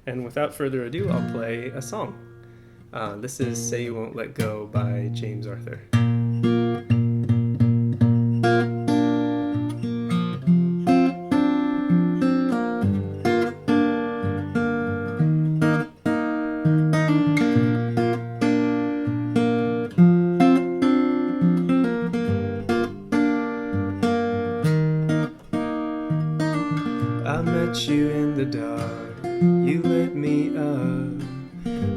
And without further ado, I'll play a song. This is Say You Won't Let Go by James Arthur. I met you in the dark, you lit me up,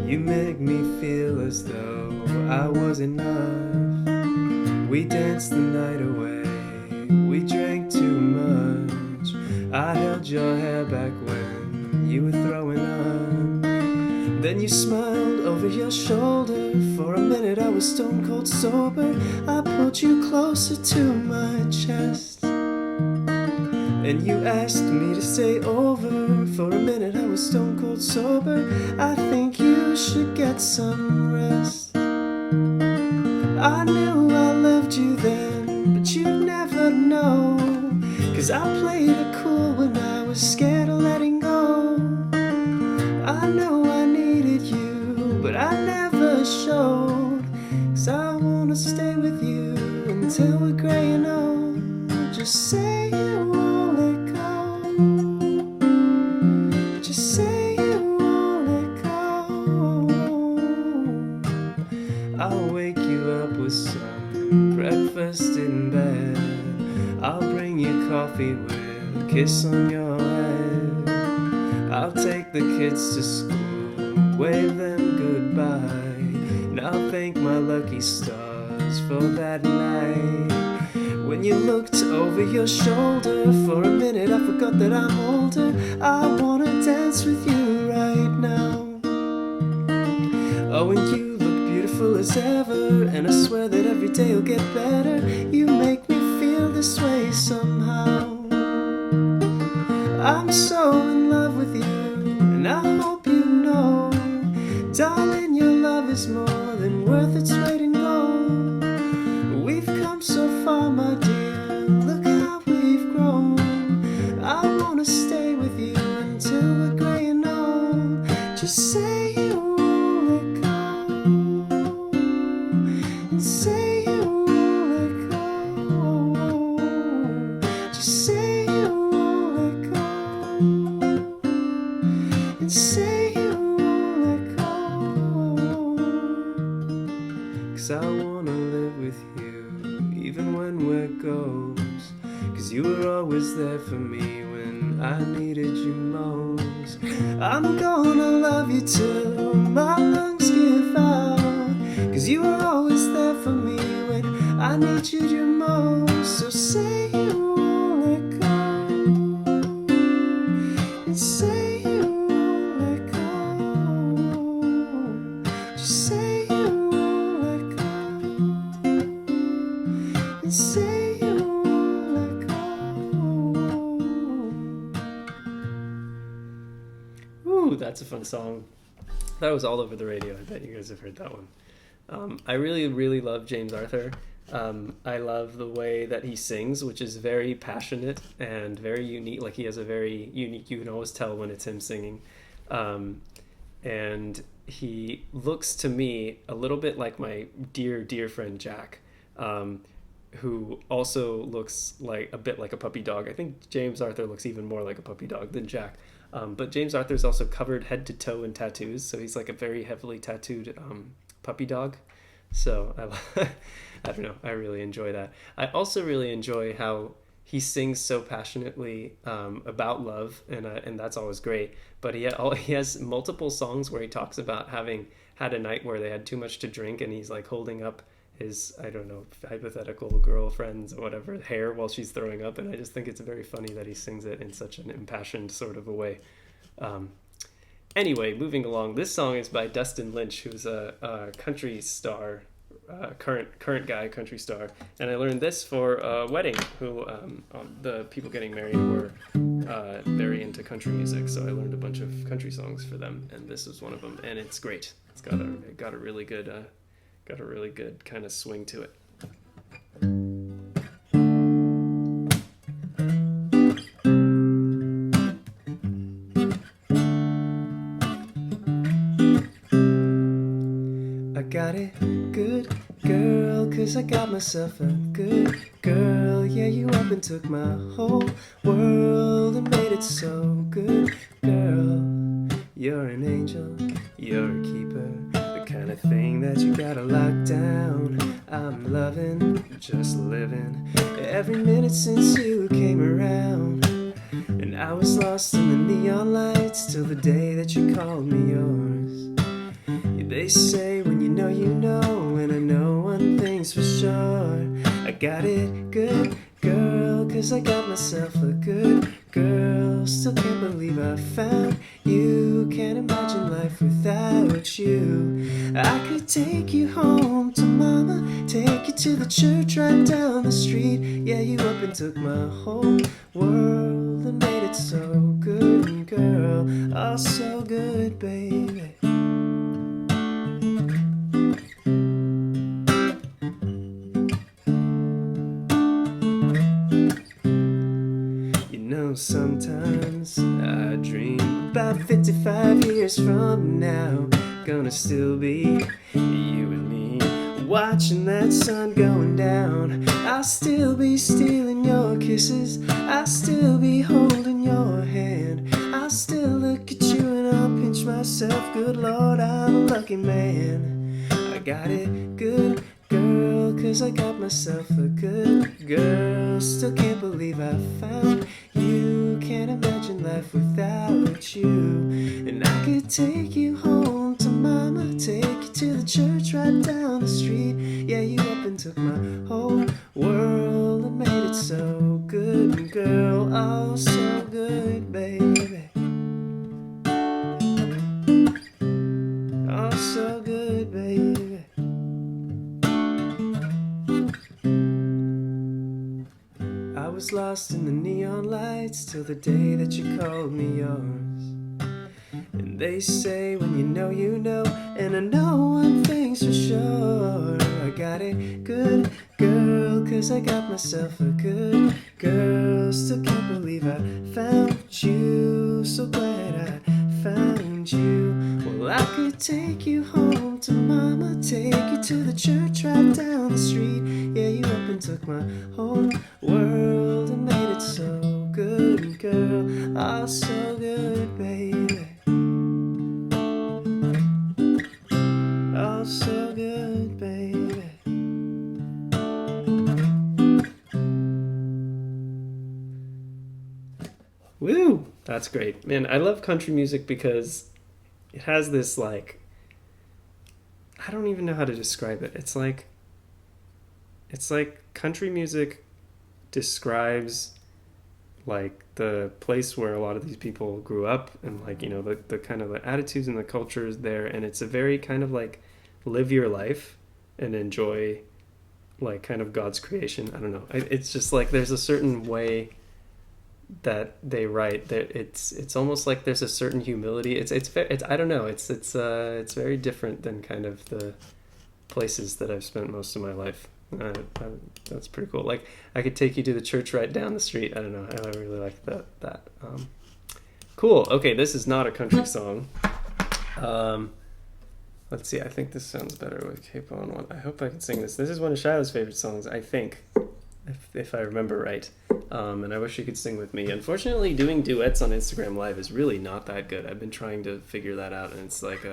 you make me feel as though I was enough. We danced the night away, we drank too much, I held your hair back when you were throwing up. Then you smiled over your shoulder, for a minute I was stone cold sober. I pulled you closer to my chest, and you asked me to stay over. For a minute I was stone cold sober. I think you should get some rest. I knew I loved you then, but you'd never know, 'cause I played it cool when I was scared of letting go. I know I needed you, but I never showed, 'cause I wanna stay with you until we're gray and old. Just say you won't let go. Just say you won't let go. I'll wake you up with some breakfast in bed. I'll bring you coffee with a kiss on your head. I'll take the kids to school, wave them goodbye, and I'll thank my lucky stars for that night. When you looked over your shoulder, for a minute I forgot that I'm older. I wanna dance with you right now. Oh, and you look beautiful as ever, and I swear that every day will get better. You make me feel this way somehow. I'm so in love with you, and I hope you know, darling, your love is more than worth its weight in gold. We've come so far, my dear, look how we've grown. I wanna stay with you until we're gray and old. Just say you won't let go, and say you won't let go. Just say you won't let go, and say you won't let go. 'Cause I wanna live with you even when we're ghosts, 'cause you were always there for me when I needed you most. I'm gonna love you till my lungs give out, 'cause you were always there for me when I needed you most. So say you won't let go, and say you won't let go. Just say you won't let go, and say you won't let go. Ooh, that's a fun song. That was all over the radio. I bet you guys have heard that one. I really, really love James Arthur. I love the way that he sings, which is very passionate and very unique. Like, he has a very unique, you can always tell when it's him singing. And he looks to me a little bit like my dear, dear friend Jack, who also looks like a bit like a puppy dog. I think James Arthur looks even more like a puppy dog than Jack. But James Arthur's also covered head to toe in tattoos, so he's like a very heavily tattooed puppy dog. So I don't know, I really enjoy that. I also really enjoy how he sings so passionately about love, and that's always great. But he has multiple songs where he talks about having had a night where they had too much to drink, and he's like holding up his, I don't know, hypothetical girlfriend's or whatever hair while she's throwing up, and I just think it's very funny that he sings it in such an impassioned sort of a way. Anyway, moving along, this song is by Dustin Lynch, who's a country star, current guy, country star, and I learned this for a wedding. Who the people getting married were very into country music, so I learned a bunch of country songs for them, and this was one of them, and it's great. It's got a really good kind of swing to it. got it good, girl, 'cause I got myself a good girl. Yeah, you up and took my whole world and made it so good, girl. You're an angel, you're a keeper, the kind of thing that you gotta lock down. I'm loving, just living, every minute since you came around. And I was lost in the neon lights till the day that you called me yours. Yeah, they say when you know, and I know one thing's for sure. I got it good, girl, 'cause I got myself a good girl. Still can't believe I found you, can't imagine life without you. I could take you home to mama, take you to the church right down the street. Yeah, you up and took my whole world and made it so good, girl. Oh, so good, baby. Sometimes I dream about 55 years from now, gonna still be you and me, watching that sun going down. I'll still be stealing your kisses, I'll still be holding your hand, I'll still look at you and I'll pinch myself. Good Lord, I'm a lucky man. I got it good, girl, 'cause I got myself a good girl. Still can't believe I found you, can't imagine life without you. And I could take you home to mama, take you to the church right down the street. Yeah, you up and took my whole world and made it so good, girl. Oh, so good, baby. Oh, so good, baby. I was lost in the neon lights till the day that you called me yours. And they say when you know, and I know one thing's for sure. I got it good, girl, 'cause I got myself a good girl. Still can't believe I found you, so glad I found you. Well, I could take you home to mama, take you to the church right down the street. Yeah, you up and took my whole world and made it so good, girl. Oh, so good, baby. Oh, so good, baby. Woo! That's great. Man, I love country music because it has this, like, I don't even know how to describe it. It's like country music describes, like, the place where a lot of these people grew up and, like, you know, the kind of the attitudes and the culture is there. And it's a very kind of, like, live your life and enjoy, like, kind of God's creation. I don't know. It's just, like, there's a certain way that they write that it's almost like there's a certain humility. It's I don't know. It's very different than kind of the places that I've spent most of my life. That's pretty cool. Like, I could take you to the church right down the street. I don't know. I really like that. Cool. Okay, this is not a country song. Let's see. I think this sounds better with Cape on one. I hope I can sing this. This is one of Shiloh's favorite songs, I think, if I remember right. And I wish you could sing with me. Unfortunately, doing duets on Instagram Live is really not that good. I've been trying to figure that out, and it's like,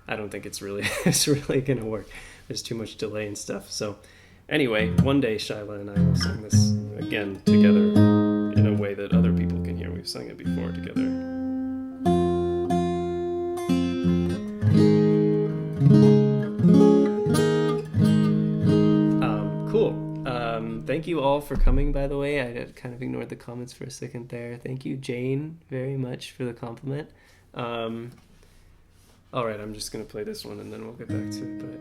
I don't think it's really gonna work. There's too much delay and stuff. So anyway, one day Shiloh and I will sing this again together in a way that other people can hear. We've sung it before together. Cool. Thank you all for coming, by the way. I kind of ignored the comments for a second there. Thank you, Jane, very much for the compliment. All right, I'm just going to play this one and then we'll get back to it.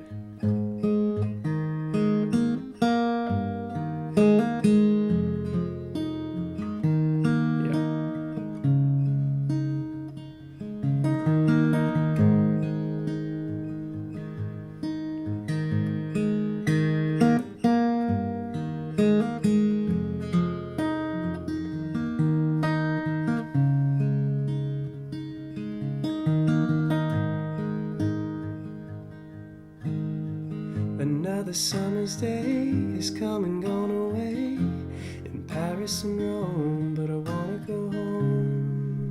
Another summer's day has come and gone away in Paris and Rome, but I wanna go home.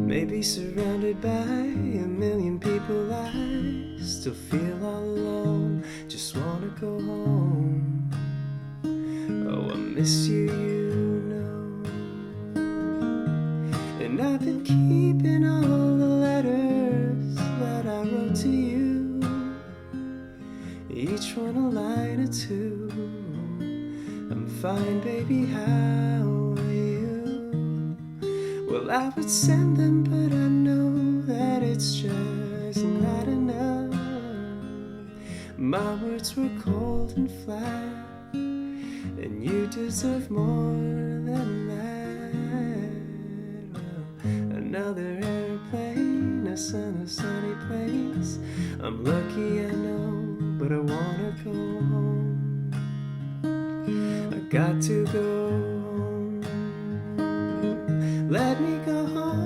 Maybe surrounded by a million people, I still feel all alone. Just wanna go home. Oh, I miss you, you know. And I've been keeping all the letters that I wrote to you, each one a line or two. I'm fine, baby, how are you? Well, I would send them, but I know that it's just not enough. My words were cold and flat, and you deserve more than that. Well, another airplane, a sunny place. I'm lucky, I know, but I wanna go home. I got to go home. Let me go home.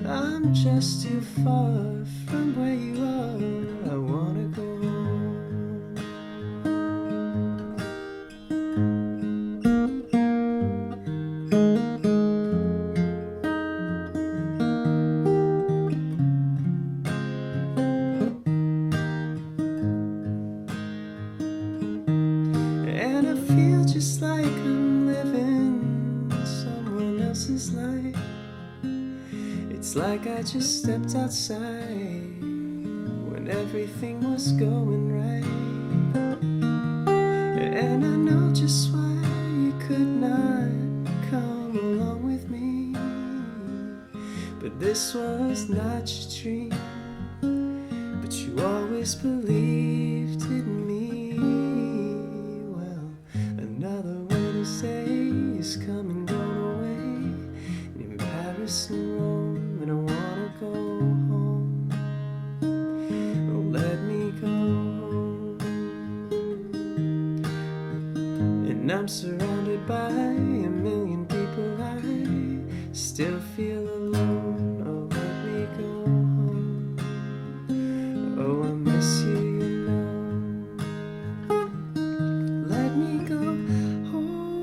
I'm just too far from where you are. I wanna go home. And I feel just like I'm living someone else's life. It's like I just stepped outside when everything was going right. And I know just why you could not come along with me. But this was not your dream, but you always believed in me. Well, another winter's day is coming, gone away in Paris and Rome, and I wanna go home. Oh, let me go home. And I'm surrounded by a million people, I still feel alone. Oh, let me go home. Oh, I miss you, you know. Let me go home.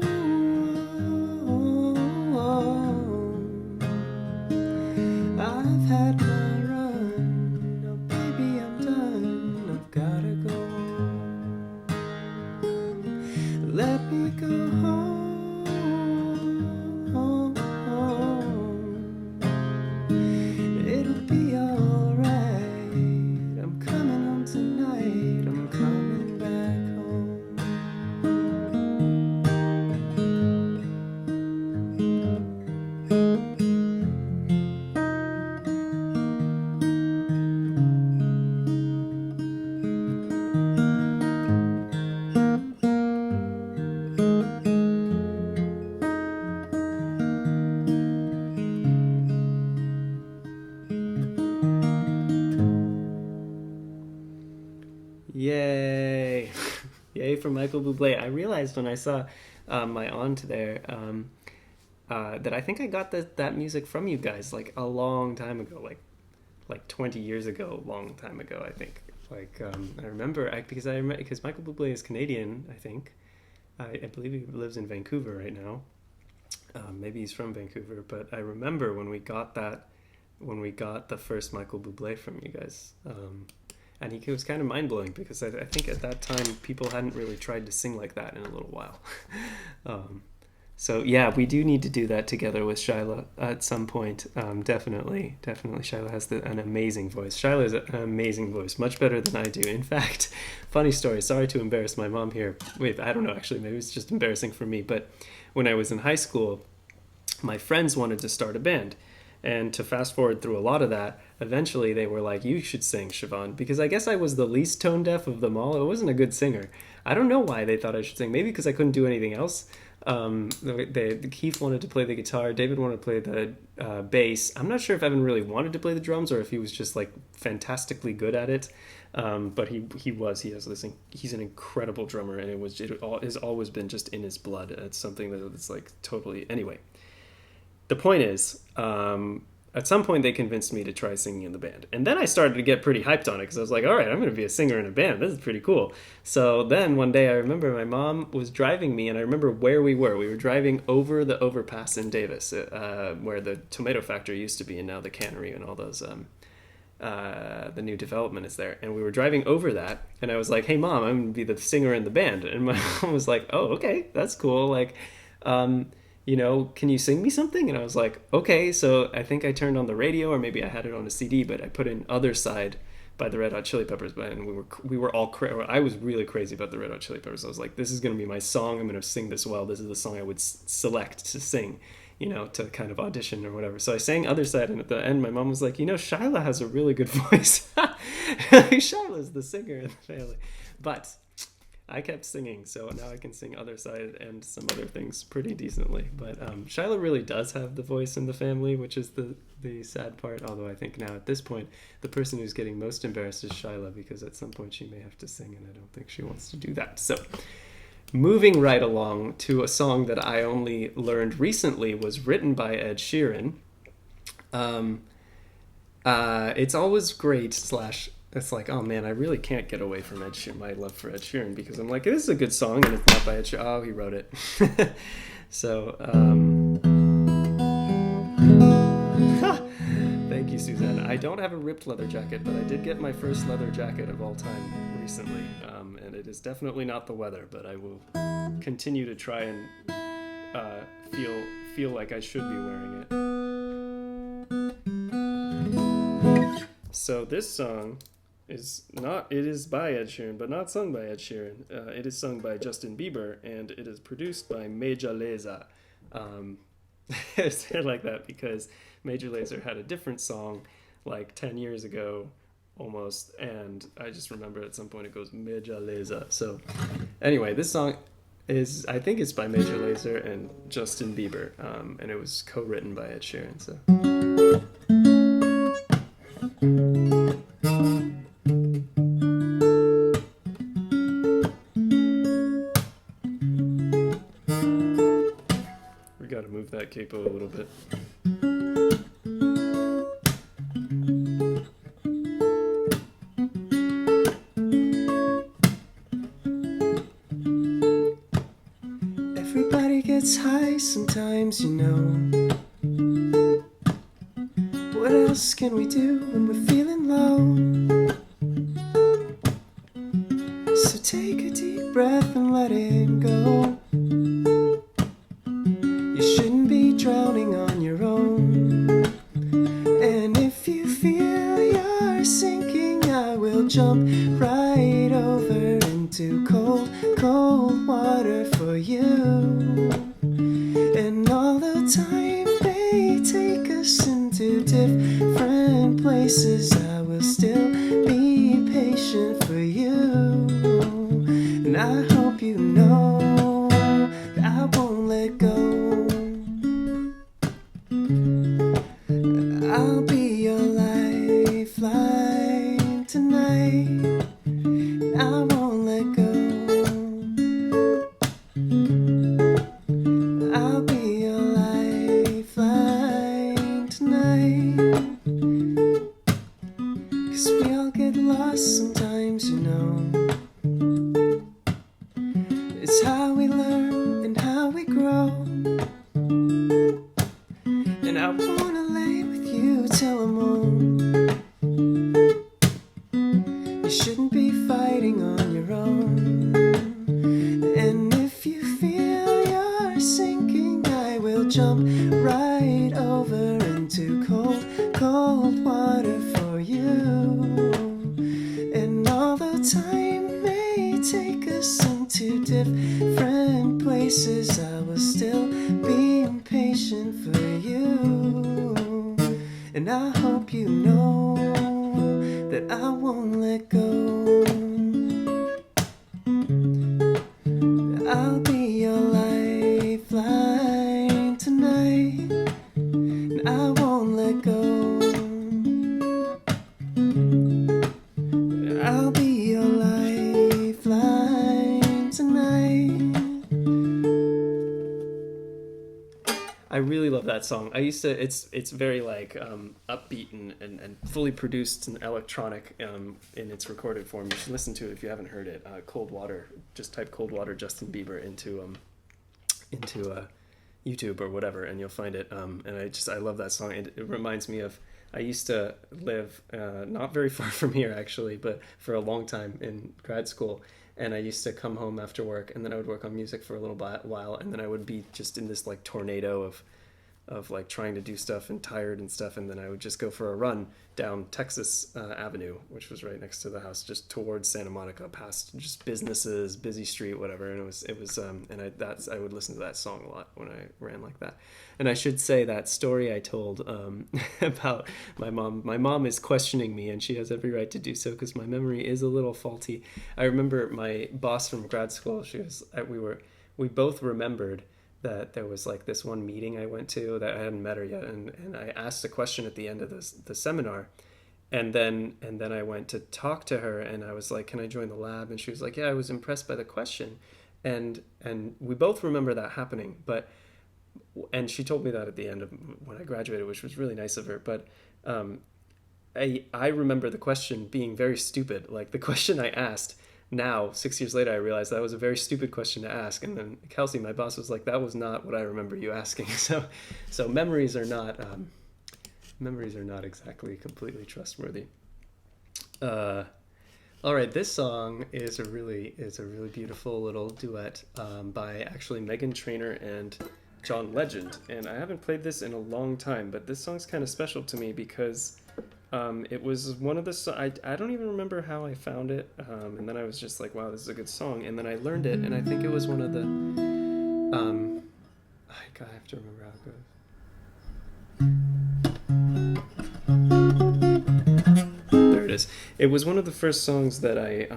I've had my run. Oh, baby, I'm done. I've gotta go home. Let me go home. It'll be alright. I'm coming home tonight. I'm coming back home. Yay! Yay for Michael Buble. I realized when I saw my aunt there that I think I got that music from you guys like a long time ago, like 20 years ago, a long time ago, I think. I remember because Michael Buble is Canadian, I think. I believe he lives in Vancouver right now. Maybe he's from Vancouver, but I remember when we got the first Michael Buble from you guys. And it was kind of mind-blowing because I think at that time people hadn't really tried to sing like that in a little while. So yeah, we do need to do that together with Shyla at some point. Definitely. Shyla has an amazing voice. Shyla has an amazing voice, much better than I do. In fact, funny story, sorry to embarrass my mom here. Wait, I don't know, actually, maybe it's just embarrassing for me. But when I was in high school, my friends wanted to start a band. And to fast forward through a lot of that, eventually they were like, you should sing, Shivan. Because I guess I was the least tone deaf of them all. I wasn't a good singer. I don't know why they thought I should sing. Maybe because I couldn't do anything else. Keith wanted to play the guitar. David wanted to play the bass. I'm not sure if Evan really wanted to play the drums or if he was just like fantastically good at it. But he's an incredible drummer, and it has always been just in his blood. It's something that it's like totally. Anyway, the point is, at some point they convinced me to try singing in the band, and then I started to get pretty hyped on it because I was like, all right, I'm going to be a singer in a band. This is pretty cool. So then one day I remember my mom was driving me, and I remember where we were. We were driving over the overpass in Davis, where the tomato factory used to be, and now the cannery and all those. The new development is there, and we were driving over that, and I was like, hey mom, I'm gonna be the singer in the band. And my mom was like, oh, okay, that's cool, like, can you sing me something? And I was like, okay. So I think I turned on the radio, or maybe I had it on a CD, but I put in Other Side by the Red Hot Chili Peppers, and we were all I was really crazy about the Red Hot Chili Peppers. I was like, this is gonna be my song, I'm gonna sing this well, this is the song I would select to sing, to kind of audition or whatever. So I sang Other Side, and at the end, my mom was like, Shyla has a really good voice. Shyla's the singer in the family. But I kept singing, so now I can sing Other Side and some other things pretty decently. But Shyla really does have the voice in the family, which is the sad part. Although I think now at this point, the person who's getting most embarrassed is Shyla, because at some point she may have to sing, and I don't think she wants to do that. So moving right along to a song that I only learned recently was written by Ed Sheeran. It's always great / it's like, oh man, I really can't get away from Ed Sheeran, my love for Ed Sheeran, because I'm like, this is a good song, and it's not by Ed Sheeran. Oh, he wrote it. So, thank you, Suzanne. I don't have a ripped leather jacket, but I did get my first leather jacket of all time recently, and it is definitely not the weather, but I will continue to try and feel like I should be wearing it. So this song is by Ed Sheeran, but not sung by Ed Sheeran. It is sung by Justin Bieber, and it is produced by Major Lazer. I said like that because Major Lazer had a different song like 10 years ago almost, and I just remember at some point it goes Major Lazer. So anyway, this song I think it's by Major Lazer and Justin Bieber, and it was co-written by Ed Sheeran. So we got to move that capo a little bit. Everybody gets high sometimes, What else can we do when we're feeling low? So take a deep breath and let it go. You shouldn't be drowning on your own. And if you feel you're sinking, I will jump right over into cold, cold water for you. And although time may take us into different places, I will still be patient for you. And I hope you know that I won't let go. I'll be your lifeline tonight. I won't let go. I'll be your lifeline tonight. 'Cause we all get lost sometimes, It's how we learn and how we grow. And I wanna lay with you till I'm old. You shouldn't be fighting on your own. And if you feel you're sinking, I will jump right over into cold, cold water for you. And although time may take us into different places, I will still be impatient for you. And I hope you know that I won't let go. I'll be your lifeline tonight, and I won't let go. I'll love that song. I used to. It's very like upbeat and fully produced and electronic in its recorded form. You should listen to it if you haven't heard it. Cold Water. Just type Cold Water Justin Bieber into YouTube or whatever, and you'll find it. And I love that song. It reminds me of. I used to live not very far from here actually, but for a long time in grad school. And I used to come home after work, and then I would work on music for a little while, and then I would be just in this like tornado of like trying to do stuff and tired and stuff, and then I would just go for a run down Texas Avenue, which was right next to the house, just towards Santa Monica, past just businesses, busy street, whatever. And it was and I would listen to that song a lot when I ran like that. And I should say that story I told about my mom. My mom is questioning me, and she has every right to do so because my memory is a little faulty. I remember my boss from grad school. We both remembered that there was like this one meeting I went to that I hadn't met her yet, and I asked a question at the end of the seminar, and then I went to talk to her, and I was like, "Can I join the lab?" And she was like, "Yeah, I was impressed by the question," and we both remember that happening, and she told me that at the end of when I graduated, which was really nice of her, but I remember the question being very stupid. Like the question I asked. Now, 6 years later, I realized that was a very stupid question to ask. And then Kelsey, my boss, was like, "That was not what I remember you asking." So memories are not exactly completely trustworthy. All right, this song is a really beautiful little duet by actually Meghan Trainor and John Legend. And I haven't played this in a long time, but this song's kind of special to me because it was one of the I don't even remember how I found it, and then I was just like, wow, this is a good song, and then I learned it, and I think it was one of the I have to remember how it goes. There it is. It was one of the first songs that I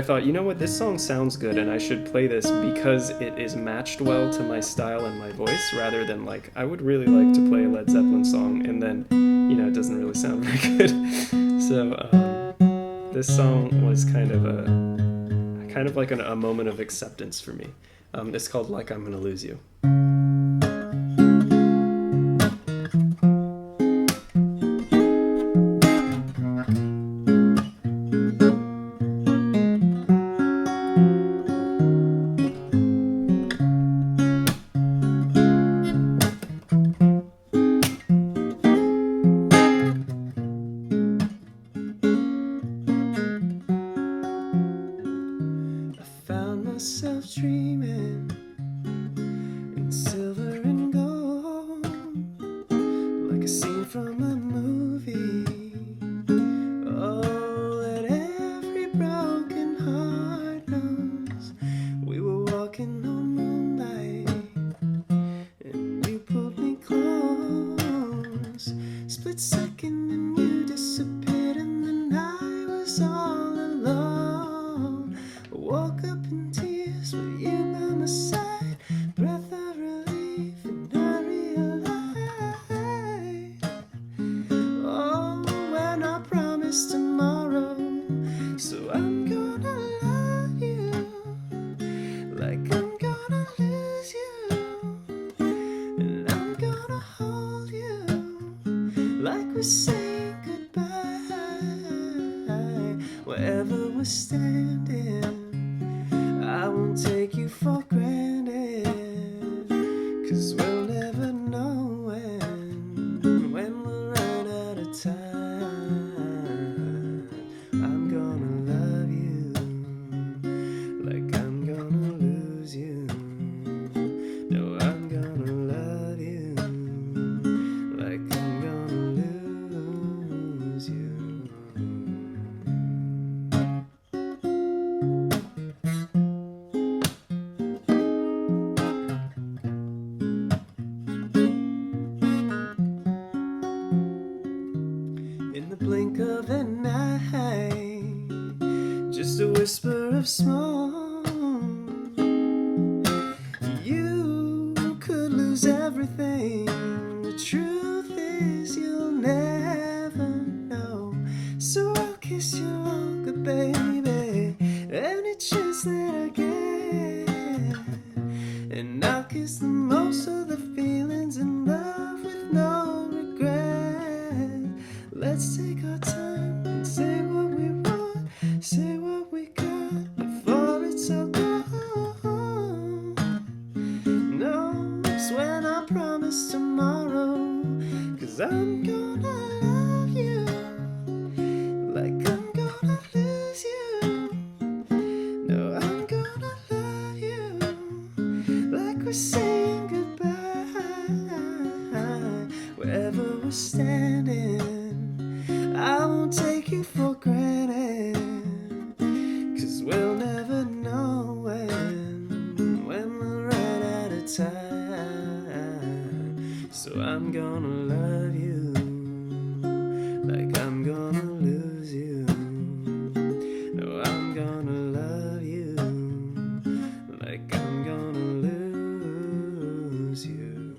thought, you know what, this song sounds good and I should play this because it is matched well to my style and my voice, rather than like, I would really like to play a Led Zeppelin song and then, it doesn't really sound very good. So this song was kind of like a moment of acceptance for me. It's called Like I'm Gonna Lose You. And I'll kiss the most of the feeling we're saying goodbye, wherever we're standing, I won't take you for granted, 'cause we'll never know when we'll run out of time. So I'm gonna love you like I'm gonna lose you. No, I'm gonna love you like I'm gonna lose you.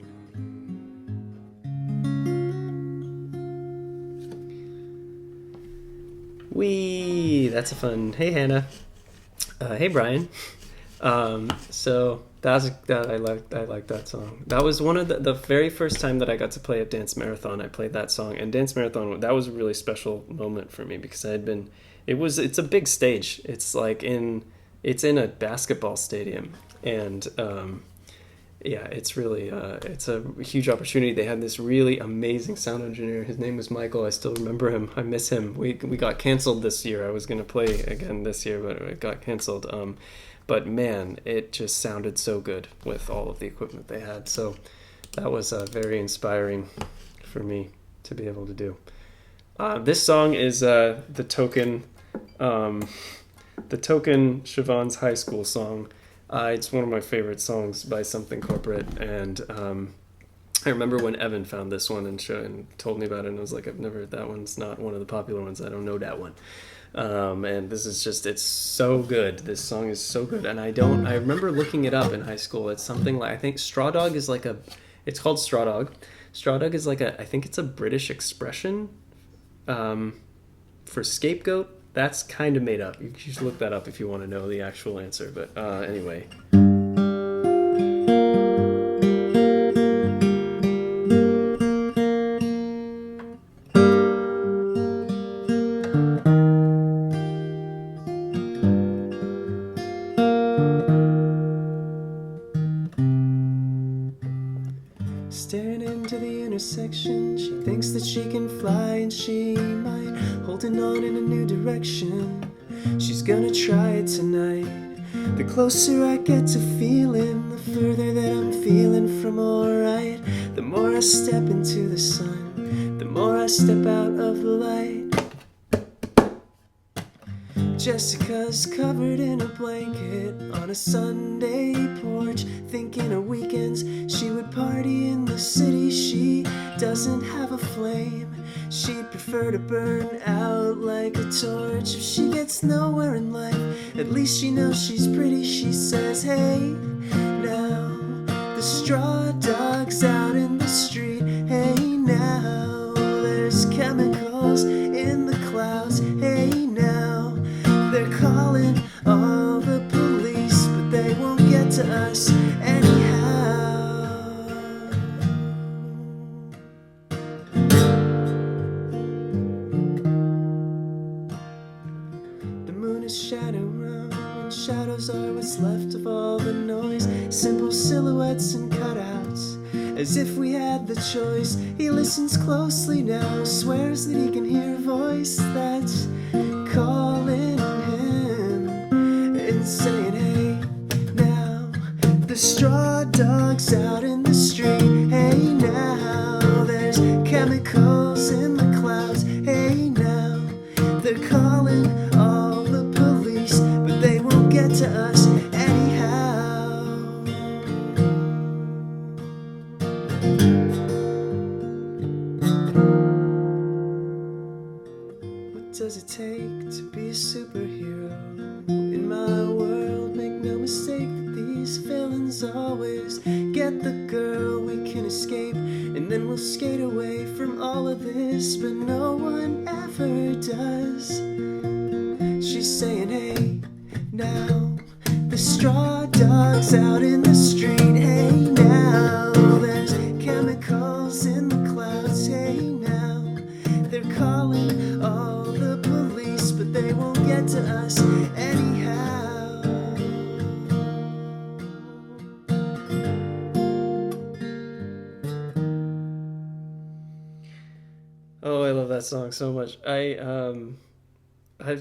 Wee, that's a fun. Hey Hannah. Hey Brian. So that I like that song. That was one of the very first time that I got to play at Dance Marathon. I played that song, and Dance Marathon, that was a really special moment for me because it's a big stage. It's in a basketball stadium, and yeah, it's really it's a huge opportunity. They had this really amazing sound engineer. His name was Michael. I still remember him. I miss him. We got canceled this year. I was going to play again this year, but it got canceled. But man, it just sounded so good with all of the equipment they had. So that was very inspiring for me to be able to do. This song is the token Shivan's high school song. It's one of my favorite songs by Something Corporate, and I remember when Evan found this one and told me about it, and I was like, I've never heard that one. It's not one of the popular ones. I don't know that one. And this is just, it's so good. This song is so good. And I remember looking it up in high school. It's something like, I think Straw Dog is it's called Straw Dog. Straw Dog is I think it's a British expression for scapegoat. That's kind of made up. You should look that up if you want to know the actual answer. But anyway. Staring into the intersection, she thinks that she can fly and she might, holding on in a new direction. She's gonna try it tonight. The closer I get to feeling, the further that I'm feeling from alright. The more I step into the sun, the more I step out of the light. Jessica's covered in a blanket on a Sunday porch, thinking of weekends she would party in the city. She doesn't have a flame, she'd prefer to burn out like a torch. If she gets nowhere in life, at least she knows she's pretty. She says, hey, now, the straw dog's out in the street. Hey, now, there's chemicals in the clouds. Hey, now, they're calling all the police, but they won't get to us anyhow. The moon is shadow round, and shadows are what's left of all the noise. Simple silhouettes and cutouts, as if we had the choice. He listens closely now, swears that he can hear a voice that's calling him and saying, hey, now, the straw dog's out in the street. Hey, now, there's chemicals in the clouds. Hey, now, they're calling all the police, but they won't get to us anyhow. What does it take to be a superhero? In my world, make no mistake that these villains always get the girl. We can escape, and then we'll skate away from all of this, but no one ever does. She's saying, hey, now, the straw dog's out in the street. Hey, now, there's chemicals in the clouds. Hey, now, they're calling all the police, but they won't get to us anyhow. Oh, I love that song so much. I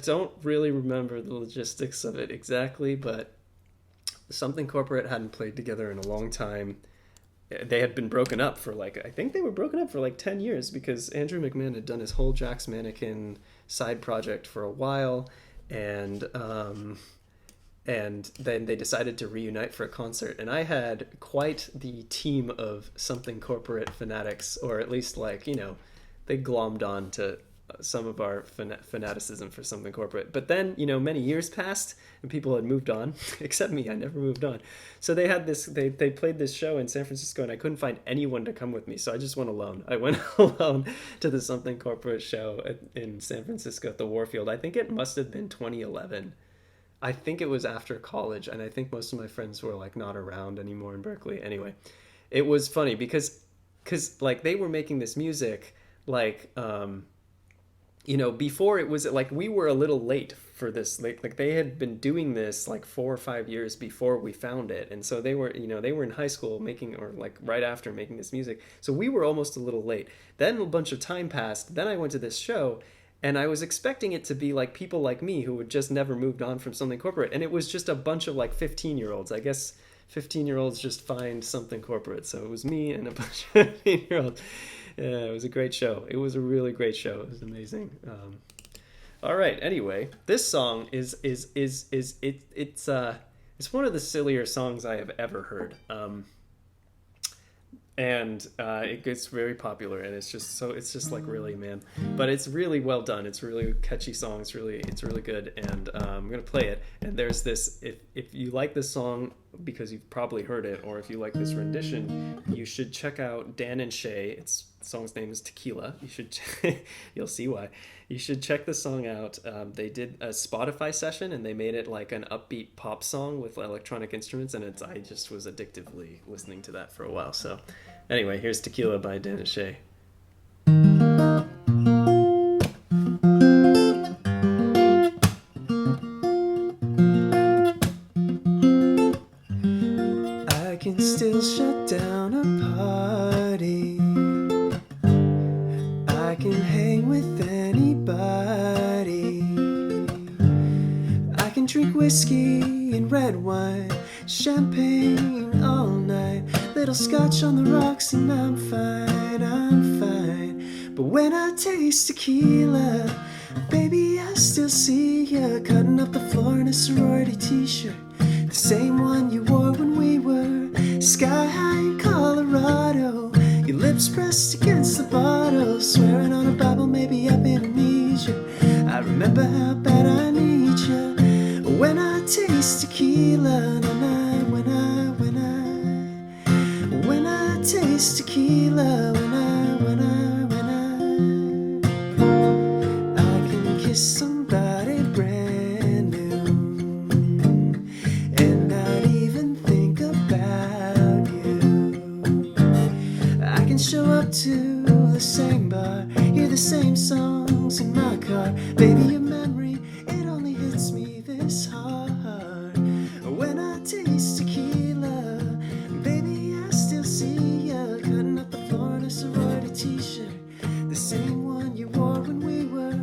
don't really remember the logistics of it exactly, but Something Corporate hadn't played together in a long time. They had been broken up for I think they were broken up for 10 years because Andrew McMahon had done his whole Jack's Mannequin side project for a while, and then they decided to reunite for a concert. And I had quite the team of Something Corporate fanatics, or at least they glommed on to some of our fanaticism for Something Corporate. But then, many years passed and people had moved on, except me. I never moved on. So they had they played this show in San Francisco, and I couldn't find anyone to come with me. So I just went alone. I went alone to the Something Corporate show in San Francisco at the Warfield. I think it must have been 2011. I think it was after college, and I think most of my friends were not around anymore in Berkeley. Anyway, it was funny because they were making this music before it was we were a little late for this. They had been doing this 4 or 5 years before we found it, and so they were in high school making, or right after making this music. So we were almost a little late. Then a bunch of time passed. Then I went to this show, and I was expecting it to be people like me who had just never moved on from Something Corporate, and it was just a bunch of 15-year-olds. I guess 15-year-olds just find Something Corporate. So it was me and a bunch of 15-year-olds. Yeah, it was a great show. It was a really great show. It was amazing. All right. Anyway, this song it's one of the sillier songs I have ever heard. And it gets very popular, and it's just really, man. But it's really well done. It's a really catchy song. It's really good, and I'm gonna play it. And there's this. If you like this song because you've probably heard it, or if you like this rendition, you should check out Dan and Shay. The song's name is Tequila. You should. You'll see why. You should check the song out. They did a Spotify session, and they made it an upbeat pop song with electronic instruments, and I just was addictively listening to that for a while. So anyway, here's Tequila by Dan and Shay. I can still shut down a party. I can hang with anybody. I can drink whiskey and red wine, champagne all night, little scotch on the rocks, and I'm fine. But when I taste tequila, baby, I still see ya cutting up the floor in a sorority t-shirt, the same one you wore when we were sky high in Colorado. Your lips pressed against the bottle, swearing on a Bible, maybe up in amnesia. I remember how bad I need you when I taste tequila. When I taste tequila, I can kiss somebody brand new and not even think about you. I can show up to the same bar, hear the same songs in my car. Baby, your memory, it only hits me this hard. When I taste tequila, baby, I still see ya cutting up the floor in a sorority t-shirt, the same one you wore when we were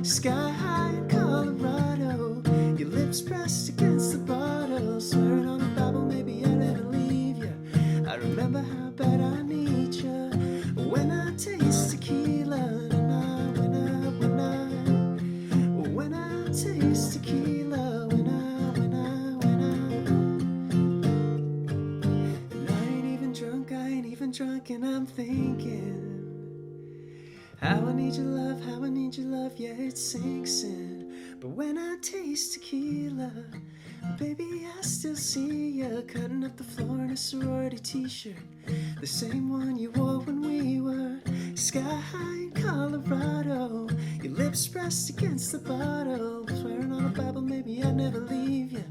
sky high in Colorado. Your lips pressed against the bottle, swearing on the Bible, maybe I'll never leave ya. I remember how bad I need ya when I taste tequila. When I taste tequila, when I and I ain't even drunk, and I'm thinking how I need your love, yeah, it sinks in. But when I taste tequila, baby, I still see ya cutting up the floor in a sorority t-shirt, the same one you wore when we were sky high in Colorado. Your lips pressed against the bottle, swearing on a Bible, maybe I'd never leave ya.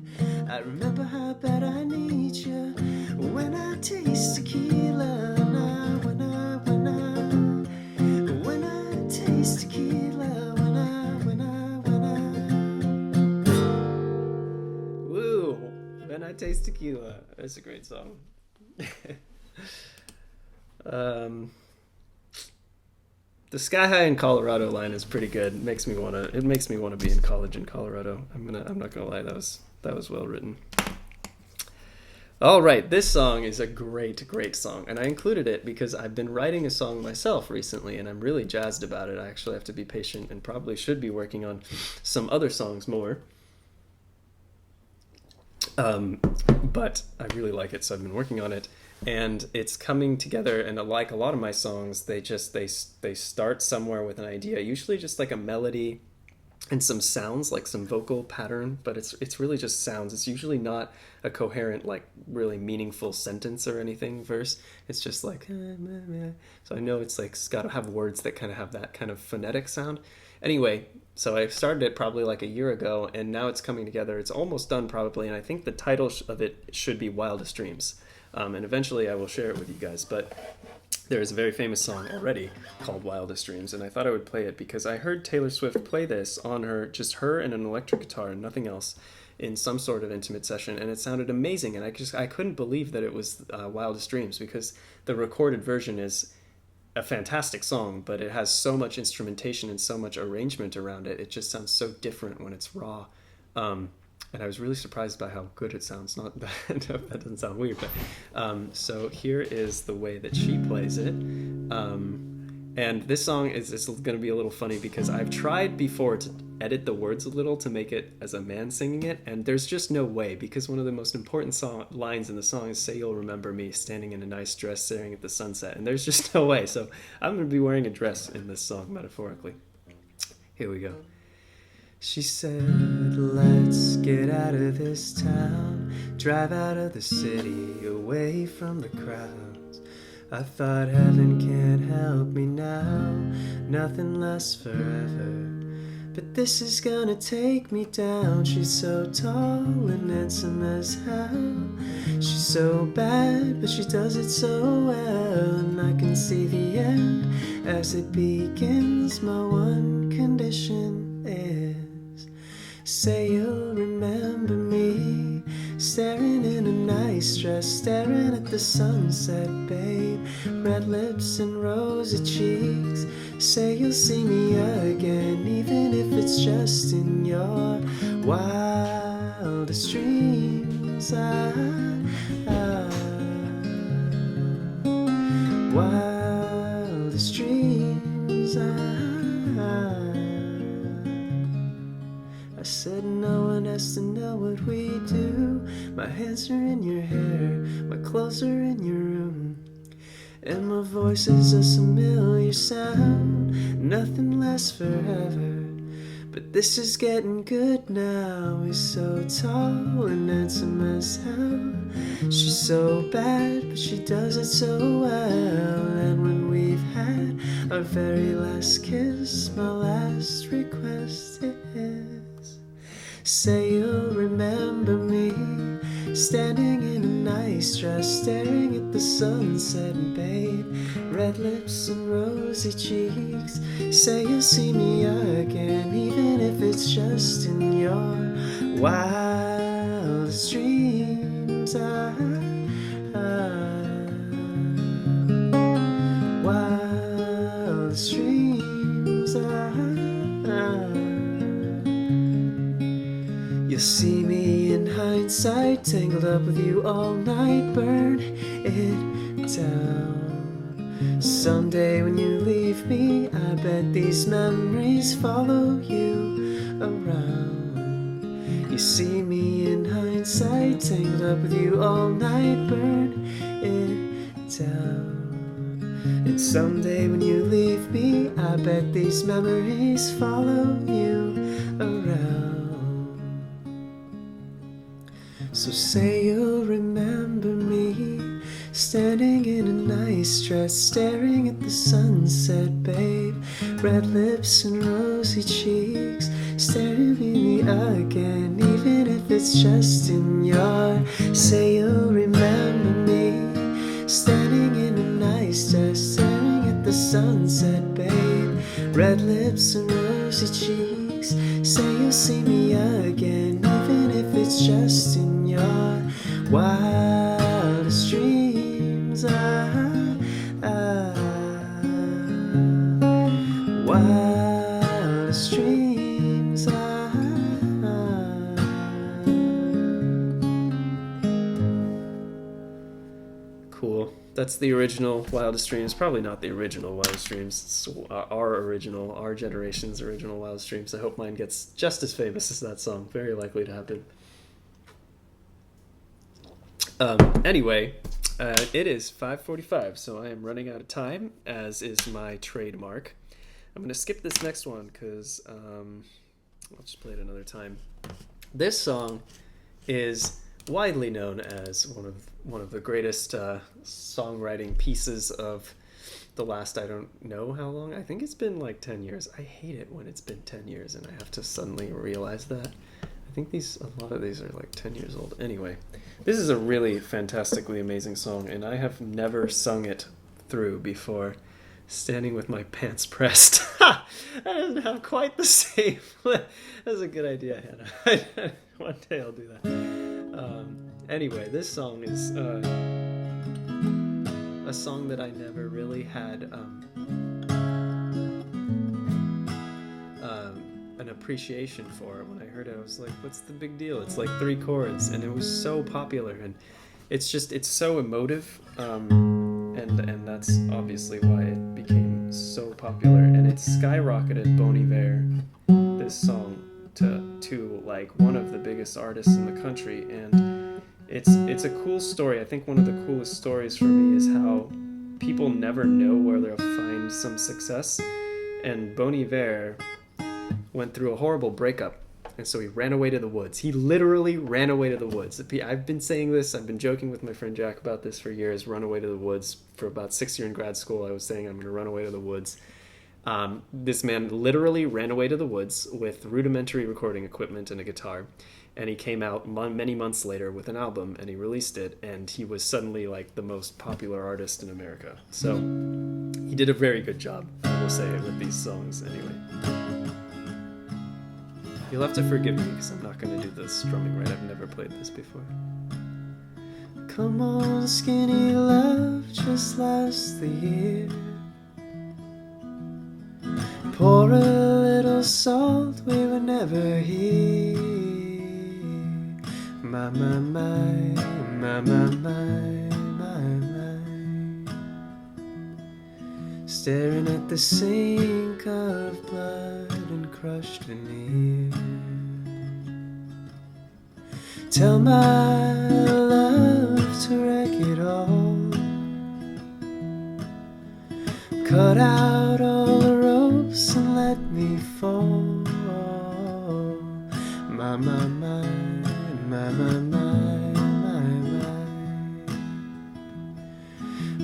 I remember how bad I need ya when I taste tequila. When I taste tequila, Woo! When I Taste Tequila. That's a great song. The Sky High in Colorado line is pretty good. It makes me wanna be in college in Colorado. I'm not gonna lie, that was well written. All right, this song is a great, great song, and I included it because I've been writing a song myself recently, and I'm really jazzed about it. I actually have to be patient and probably should be working on some other songs more. Um, but I really like it, so I've been working on it, and it's coming together. And like a lot of my songs, they start somewhere with an idea, usually just like a melody and some sounds, like some vocal pattern, but it's really just sounds. It's usually not a coherent, like really meaningful sentence or anything, verse. It's just like so I know it's got to have words that kind of have that kind of phonetic sound. Anyway, so I started it probably like a year ago, and now it's coming together. It's almost done probably, and I think the title of it should be Wildest Dreams. And eventually I will share it with you guys, but there is a very famous song already called Wildest Dreams, and I thought I would play it because I heard Taylor Swift play this on just her and an electric guitar and nothing else, in some sort of intimate session, and it sounded amazing, and I couldn't believe that it was Wildest Dreams, because the recorded version is a fantastic song, but it has so much instrumentation and so much arrangement around it. It just sounds so different when it's raw. And I was really surprised by how good it sounds. Not that that doesn't sound weird, but so here is the way that she plays it. And this song is going to be a little funny because I've tried before to edit the words a little to make it as a man singing it, and there's just no way, because one of the most important lines in the song is "Say you'll remember me standing in a nice dress staring at the sunset," and there's just no way. So I'm going to be wearing a dress in this song, metaphorically. Here we go. She said, let's get out of this town, drive out of the city, away from the crowds. I thought heaven can't help me now, nothing lasts forever, but this is gonna take me down. She's so tall and handsome as hell, she's so bad, but she does it so well, and I can see the end as it begins. My one condition is, say you'll remember me, staring in a nice dress, staring at the sunset, babe, red lips and rosy cheeks. Say you'll see me again, even if it's just in your wildest dreams. Wildest dreams. I said no one has to know what we do. My hands are in your hair, my clothes are in your room, and my voice is a familiar sound. Nothing lasts forever, but this is getting good now. He's so tall and handsome as hell, she's so bad, but she does it so well. And when we've had our very last kiss, my last request is, say you'll remember me, standing in a nice dress, staring at the sunset, babe, red lips and rosy cheeks. Say you'll see me again, even if it's just in your wildest dreams. Wildest dreams. You'll see me in hindsight, tangled up with you all night, burn it down. Someday when you leave me, I bet these memories follow you around. You see me in hindsight, tangled up with you all night, burn it down. And someday when you leave me, I bet these memories follow you around. So say you'll remember me, standing in a nice dress, staring at the sunset, babe, red lips and rosy cheeks. Staring at me again, even if it's just in your. Say you'll remember me, standing in a nice dress, staring at the sunset, babe, red lips and rosy cheeks. Say you'll see me again, even if it's just in your wildest dreams. Wildest dreams. That's the original Wildest Dreams. Probably not the original Wildest Dreams. It's our generation's original Wildest Dreams. I hope mine gets just as famous as that song. Very likely to happen. Anyway, it is 5:45, so I am running out of time, as is my trademark. I'm going to skip this next one because I'll just play it another time. This song is widely known as one of the greatest songwriting pieces of the last, I don't know how long. I think it's been like 10 years. I hate it when it's been 10 years and I have to suddenly realize that. I think a lot of these are like 10 years old. Anyway, this is a really fantastically amazing song, and I have never sung it through before, standing with my pants pressed. That doesn't have quite the same. That's a good idea, Hannah. One day I'll do that. Anyway, this song is a song that I never really had an appreciation for. When I heard it, I was like, what's the big deal? It's like 3 chords, and it was so popular, and it's so emotive, and that's obviously why it became so popular, and it skyrocketed Bon Iver, this song, to like one of the biggest artists in the country. And it's a cool story. I think one of the coolest stories for me is how people never know where they'll find some success, and Bon Iver went through a horrible breakup, and so he ran away to the woods. He literally ran away to the woods. I've been saying this, I've been joking with my friend Jack about this for years, run away to the woods. For about 6 years in grad school, I was saying I'm going to run away to the woods. This man literally ran away to the woods with rudimentary recording equipment and a guitar, and he came out many months later with an album, and he released it, and he was suddenly like the most popular artist in America. So he did a very good job, I will say, with these songs anyway. You'll have to forgive me because I'm not going to do the strumming right. I've never played this before. Come on, skinny love, just last the year. Pour a little salt, we were never here. My, my, my, my, my, my, my, my. Staring at the sink of blood and crushed veneer. Tell my love to wreck it all. Cut out all the ropes and let me fall. My, my, my, my, my, my, my, my.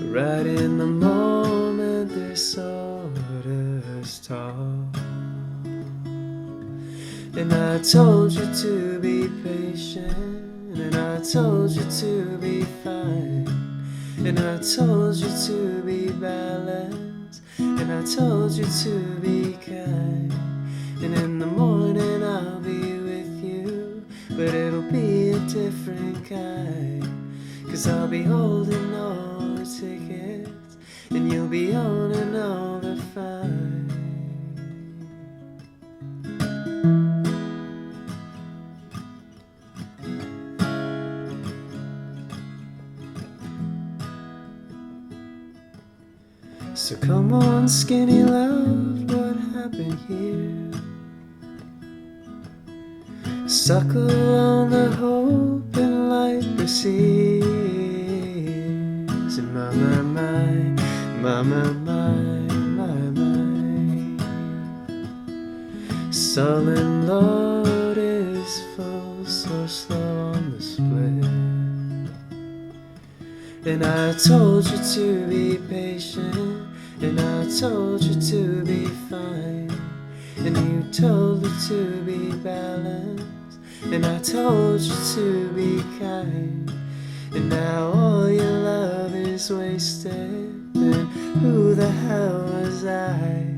Right in the moment they're sawdust tall. And I told you to be patient, and I told you to be fine, and I told you to be balanced, and I told you to be kind. And in the morning I'll be with you, but it'll be a different kind. 'Cause I'll be holding all the tickets, and you'll be owning all the fine. So come on, skinny love, what happened here? Suckle on the hope and light proceeds. And my, my, my, my, my. Sullen Lord is full, so slow on the split. And I told you to be patient, and I told you to be fine, and you told her to be balanced, and I told you to be kind. And now all your love is wasted, and who the hell was I?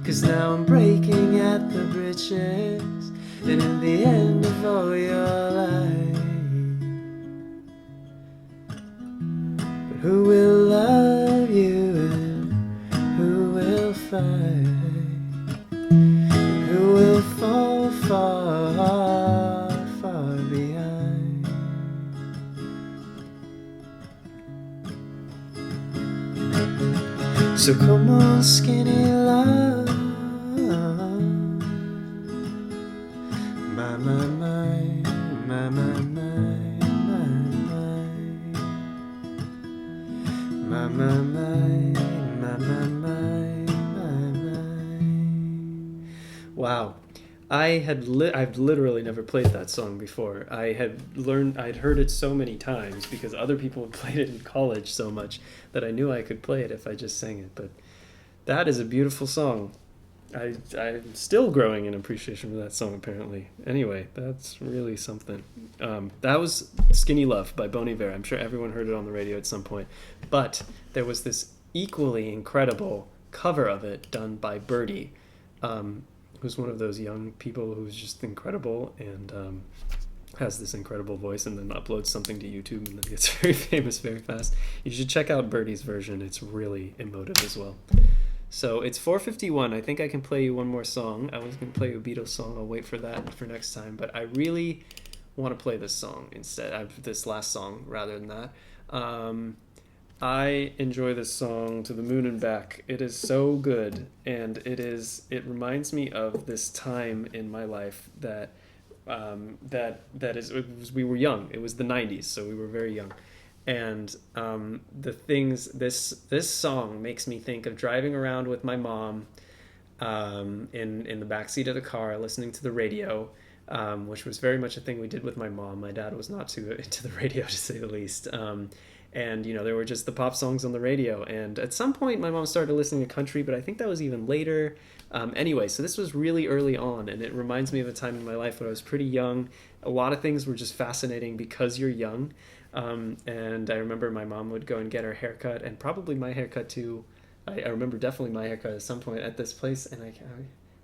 'Cause now I'm breaking at the bridges, and in the end of all your life, but who will love you and who will fight, and who will fall far, far behind? So come on, skinny love. My, my, my, my, my, my, my, my, my, my. Wow. I've literally never played that song before. I'd heard it so many times because other people had played it in college so much that I knew I could play it if I just sang it. But that is a beautiful song. I'm still growing in appreciation for that song, apparently. Anyway, that's really something. That was Skinny Love by Bon Iver. I'm sure everyone heard it on the radio at some point. But there was this equally incredible cover of it done by Birdie, who's one of those young people who's just incredible and has this incredible voice and then uploads something to YouTube and then gets very famous very fast. You should check out Birdie's version. It's really emotive as well. So it's 4:51. I think I can play you one more song. I was going to play you a Beatles song. I'll wait for that for next time. But I really want to play this song instead. This last song rather than that. I enjoy this song to the moon and back. It is so good, and it reminds me of this time in my life that we were young. It was the 90s, so we were very young. And this song makes me think of driving around with my mom in the backseat of the car, listening to the radio, which was very much a thing we did with my mom. My dad was not too into the radio, to say the least. And, there were just the pop songs on the radio. And at some point, my mom started listening to country, but I think that was even later. Anyway, so this was really early on, and it reminds me of a time in my life when I was pretty young. A lot of things were just fascinating because you're young. And I remember my mom would go and get her haircut, and probably my haircut too. I remember definitely my haircut at some point at this place, and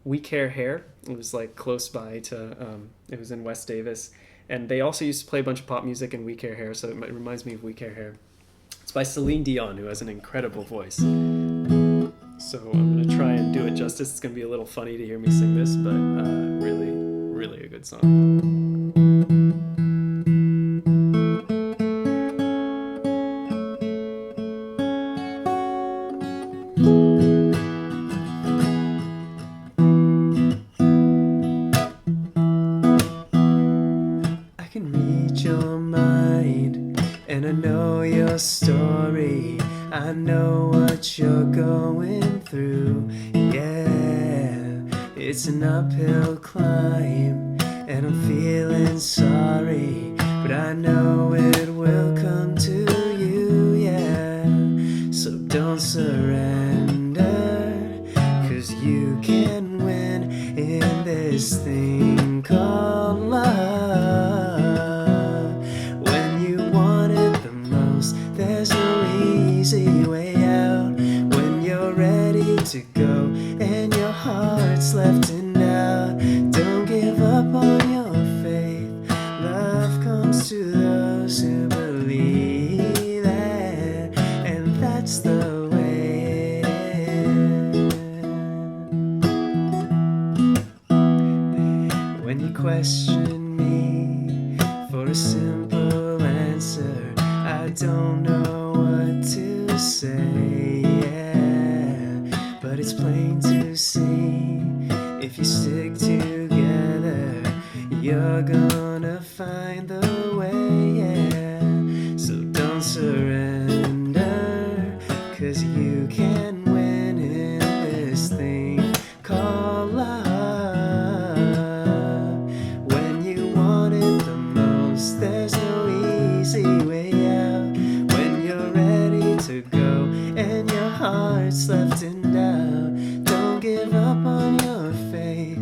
We Care Hair. It was like close by to, it was in West Davis. And they also used to play a bunch of pop music in We Care Hair, so it reminds me of We Care Hair. It's by Celine Dion, who has an incredible voice. So I'm going to try and do it justice. It's going to be a little funny to hear me sing this, but really, really a good song. Story, I know what you're going through. Yeah, it's an uphill climb, and I'm feeling sorry, but I know it will come to you. Yeah, so don't surrender, 'cause you can win in this thing called love. There's no easy way out when you're ready to go and your heart's left in doubt. Don't give up on your faith. Love comes to those who believe it, and that's the way it is. When you question me for a simple answer, I don't know what to say, yeah, but it's plain to see, if you stick together, you're gonna find the way, yeah, so don't surrender, 'cause you can win in this thing called love. When you want it the most, there's no easy way to go and your heart's left in doubt. Don't give up on your faith.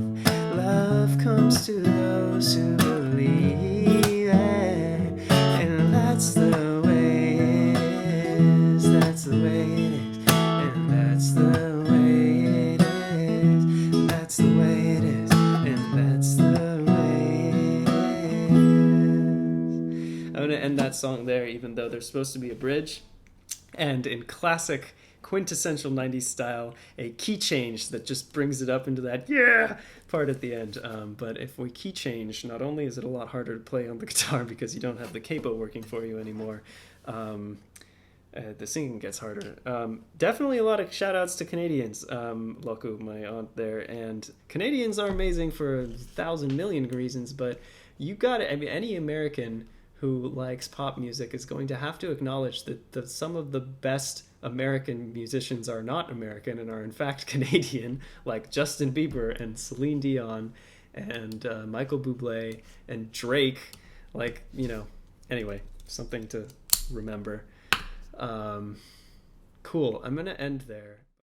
Love comes to those who believe it, and that's the way it is. That's the way it is, and that's the way it is. That's the way it is, and that's the way it is. I'm gonna end that song there, even though there's supposed to be a bridge. And in classic quintessential 90s style, a key change that just brings it up into that yeah part at the end. But if we key change, not only is it a lot harder to play on the guitar because you don't have the capo working for you anymore, The singing gets harder. Definitely a lot of shout outs to Canadians. Loku, my aunt there. And Canadians are amazing for 1,000,000,000 reasons, but you got it. I mean, any American who likes pop music is going to have to acknowledge that some of the best American musicians are not American and are in fact Canadian, like Justin Bieber and Celine Dion and Michael Buble and Drake. Like, anyway, something to remember. Cool. I'm going to end there.